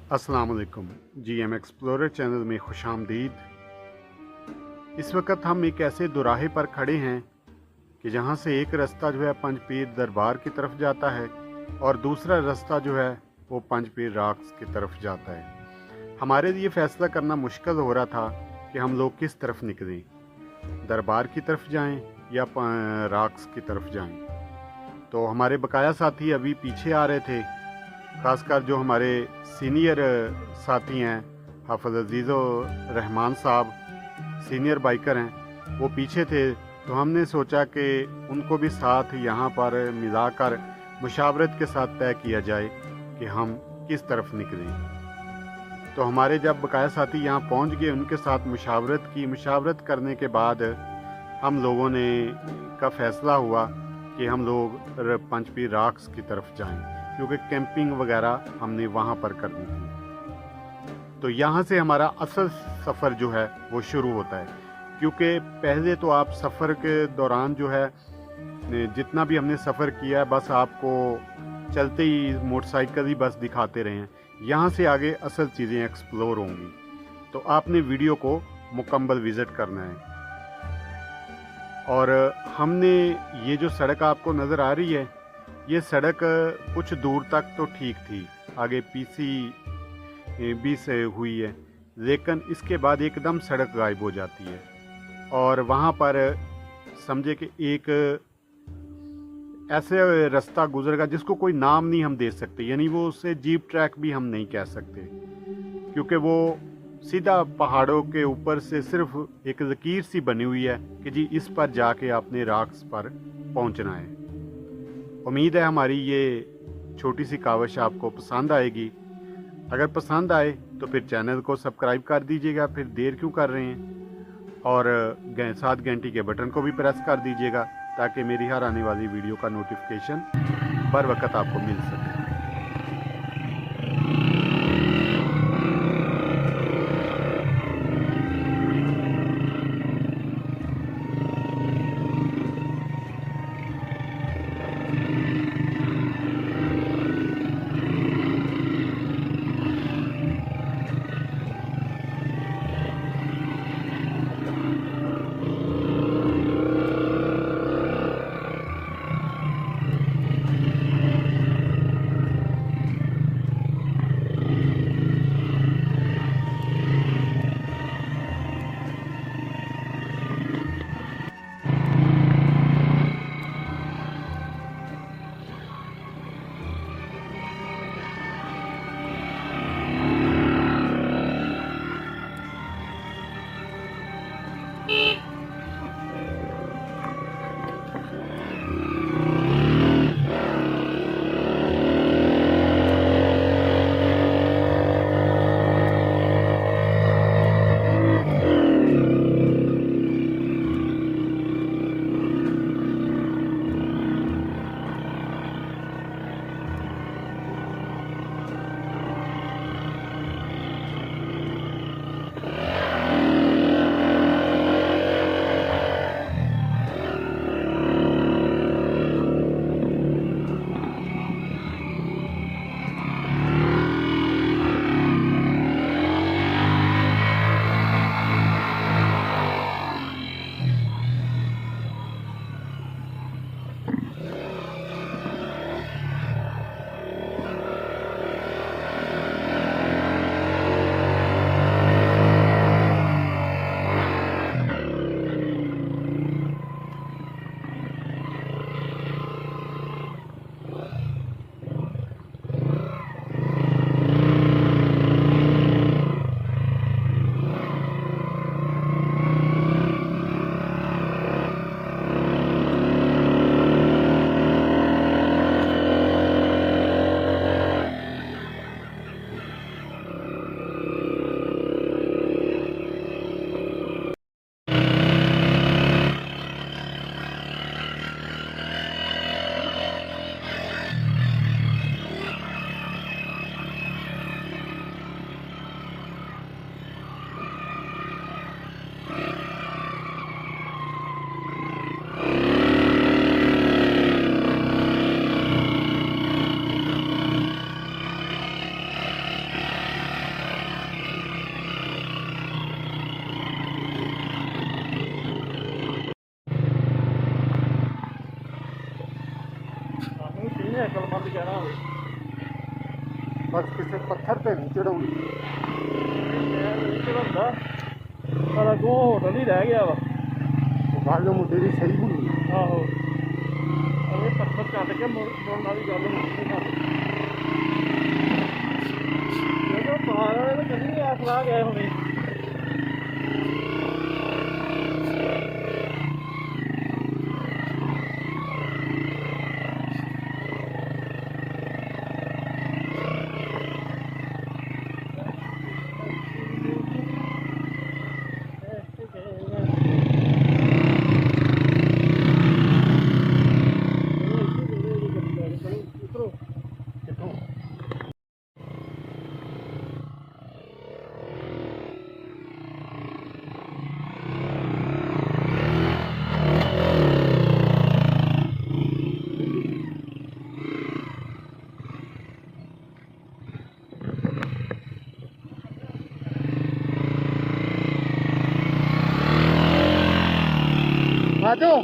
अस्सलाम वालेकुम G M explorer channel में खुशामदीद। इस वक्त हम एक ऐसे दुराहे पर खड़े हैं कि जहां से एक रास्ता जो है पंजपीर दरबार की तरफ जाता है और दूसरा रास्ता जो है वो पंजपीर राक्स की तरफ जाता है। हमारे लिए फ़ैसला करना मुश्किल हो रहा था कि हम लोग किस तरफ निकलें, दरबार की तरफ जाएं या राक्स की तरफ जाएं। तो हमारे बकाया साथी अभी पीछे आ रहे थे, खासकर जो हमारे सीनियर साथी हैं हाफिज़ अजीज़ो रहमान साहब, सीनियर बाइकर हैं, वो पीछे थे। तो हमने सोचा कि उनको भी साथ यहाँ पर मिलाकर मुशावरत के साथ तय किया जाए कि हम किस तरफ निकलें। तो हमारे जब बकाया साथी यहाँ पहुँच गए, उनके साथ मुशावरत करने के बाद हम लोगों ने का फ़ैसला हुआ कि हम लोग पंजपीर राक्स की तरफ जाएं, क्योंकि कैंपिंग वगैरह हमने वहाँ पर करनी थी। तो यहाँ से हमारा असल सफ़र जो है वो शुरू होता है, क्योंकि पहले तो आप सफ़र के दौरान जो है जितना भी हमने सफ़र किया है बस आपको चलते ही मोटरसाइकिल ही बस दिखाते रहे हैं। यहाँ से आगे असल चीज़ें एक्सप्लोर होंगी, तो आपने वीडियो को मुकम्मल विज़िट करना है। और हमने ये जो सड़क आपको नज़र आ रही है, ये सड़क कुछ दूर तक तो ठीक थी, आगे पीसी भी से हुई है, लेकिन इसके बाद एकदम सड़क गायब हो जाती है और वहाँ पर समझे कि एक ऐसे रास्ता गुजरेगा जिसको कोई नाम नहीं हम दे सकते, यानी वो उसे जीप ट्रैक भी हम नहीं कह सकते, क्योंकि वो सीधा पहाड़ों के ऊपर से सिर्फ एक लकीर सी बनी हुई है कि जी इस पर जाके आपने राक्स पर पहुंचना है। उम्मीद है हमारी ये छोटी सी काविश आपको पसंद आएगी। अगर पसंद आए तो फिर चैनल को सब्सक्राइब कर दीजिएगा, फिर देर क्यों कर रहे हैं, और साथ घंटी के बटन को भी प्रेस कर दीजिएगा ताकि मेरी हर आने वाली वीडियो का नोटिफिकेशन बर वक्त आपको मिल सके। ਜਿਹਨੇ ਅਕਲਮੰਦ ਕਹਿਣਾ ਹੋਵੇ। बस किसी पत्थर पे नहीं चढ़ाऊंगी। ਮੈਂ ਨਹੀਂ ਚੜਾਉਂਦਾ ਪਰ ਅੱਗੋਂ ਹੋਟਲ ਹੀ ਰਹਿ ਗਿਆ ਵਾ। ਗੱਲ ਮੁੰਡੇ ਦੀ ਸਹੀ ਹੁੰਦੀ। ਆਹੋ ਅਵੇ ਪੱਥਰ ਕੱਢ ਕੇ ਮੁੜਨ ਵਾਲੀ ਗੱਲ ਹੁੰਦੀ ਨਾ। ਜਦੋਂ ਪਹਾੜ ਵਾਲੇ ਤਾਂ ਕਦੀ ਐਸ ਲਾ ਗਏ ਹੁਣੇ। आ जाओ।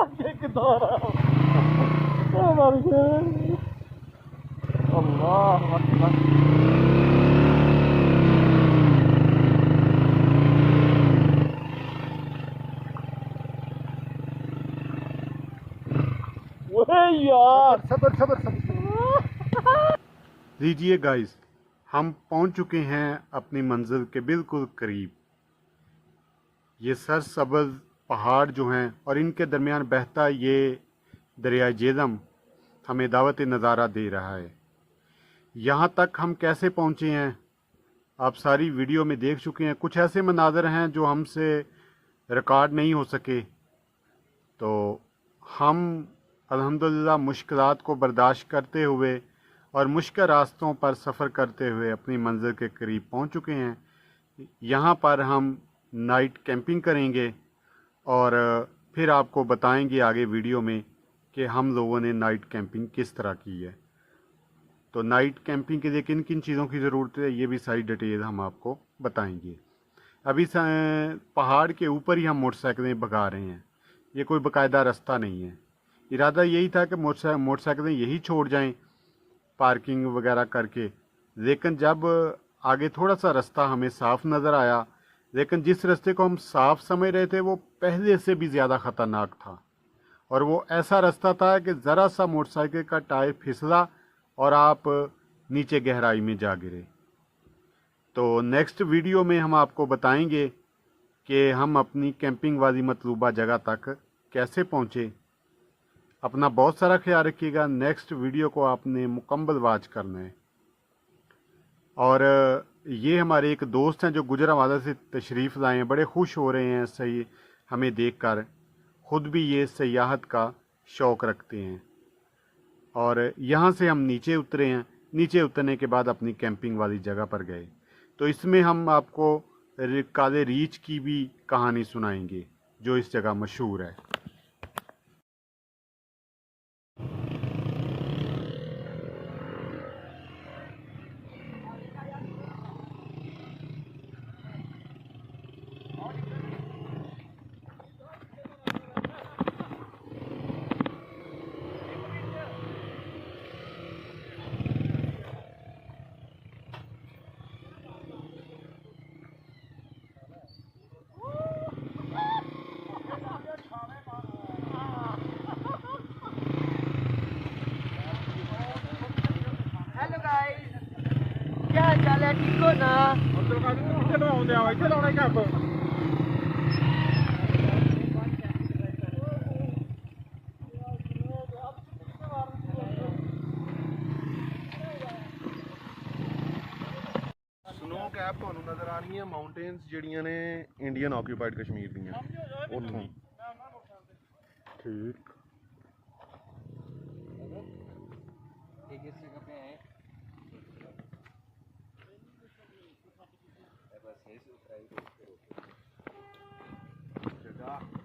ਅੱਗੇ ਕਿੱਦਾਂ ਆ ਰਹਾ ਉਹ ਮਰ ਗਿਆ। ਅੱਲਾਹ ਅਕਬਰ। ओए यार सबर सबर सबर। लीजिए गाइस, हम पहुंच चुके हैं अपनी मंजिल के बिल्कुल करीब। ये सरसब्ज़ पहाड़ जो हैं और इनके दरमियान बहता ये दरियाए जेहलम हमें दावत नज़ारा दे रहा है। यहाँ तक हम कैसे पहुँचे हैं आप सारी वीडियो में देख चुके हैं। कुछ ऐसे मनाज़र हैं जो हमसे रिकॉर्ड नहीं हो सके, तो हम अल्हम्दुलिल्लाह मुश्किलात को बर्दाश्त करते हुए और मुश्किल रास्तों पर सफ़र करते हुए अपनी मंजिल के करीब पहुँच चुके हैं। यहाँ पर हम नाइट कैंपिंग करेंगे और फिर आपको बताएंगे आगे वीडियो में कि हम लोगों ने नाइट कैंपिंग किस तरह की है। तो नाइट कैंपिंग के लिए किन किन चीज़ों की ज़रूरत है ये भी सारी डिटेल हम आपको बताएंगे। अभी पहाड़ के ऊपर ही हम मोटरसाइकिलें भगा रहे हैं, ये कोई बाकायदा रास्ता नहीं है। इरादा यही था कि मोटरसाइकिलें यही छोड़ जाएं पार्किंग वगैरह करके, लेकिन जब आगे थोड़ा सा रास्ता हमें साफ़ नज़र आया, लेकिन जिस रास्ते को हम साफ समझ रहे थे वो पहले से भी ज़्यादा ख़तरनाक था। और वो ऐसा रास्ता था कि ज़रा सा मोटरसाइकिल का टायर फिसला और आप नीचे गहराई में जा गिरे। तो नेक्स्ट वीडियो में हम आपको बताएंगे कि हम अपनी कैंपिंग वाली मतलूबा जगह तक कैसे पहुँचे। अपना बहुत सारा ख्याल रखिएगा। नेक्स्ट वीडियो को आपने मुकम्मल वॉच करना है। और ये हमारे एक दोस्त हैं जो गुजरांवाला से तशरीफ़ लाए हैं, बड़े खुश हो रहे हैं सही हमें देखकर। ख़ुद भी ये सयाहत का शौक़ रखते हैं। और यहाँ से हम नीचे उतरे हैं। नीचे उतरने के बाद अपनी कैंपिंग वाली जगह पर गए। तो इसमें हम आपको काले रीछ की भी कहानी सुनाएंगे जो इस जगह मशहूर है। Ikut nah. ਅੰਦਰ ਕਾਹਦੇ ਨੂੰ ਕਿੱਥੇ ਲਾਉਂਦੇ ਆ ਇੱਥੇ ਲਾਉਣਾ ਕੈਂਪ ਸਨੋ ਕੈਪ ਤੁਹਾਨੂੰ ਨਜ਼ਰ ਆਣਗੀਆਂ ਮਾਊਂਟੇਨਸ ਜਿਹੜੀਆਂ ਨੇ ਇੰਡੀਅਨ ਆਕਿਊਪਾਈਡ ਕਸ਼ਮੀਰ ਦੀਆਂ ਉੱਥੋਂ ठीक एक इस जगह पे है बस यही से उतराई ਜਗ੍ਹਾ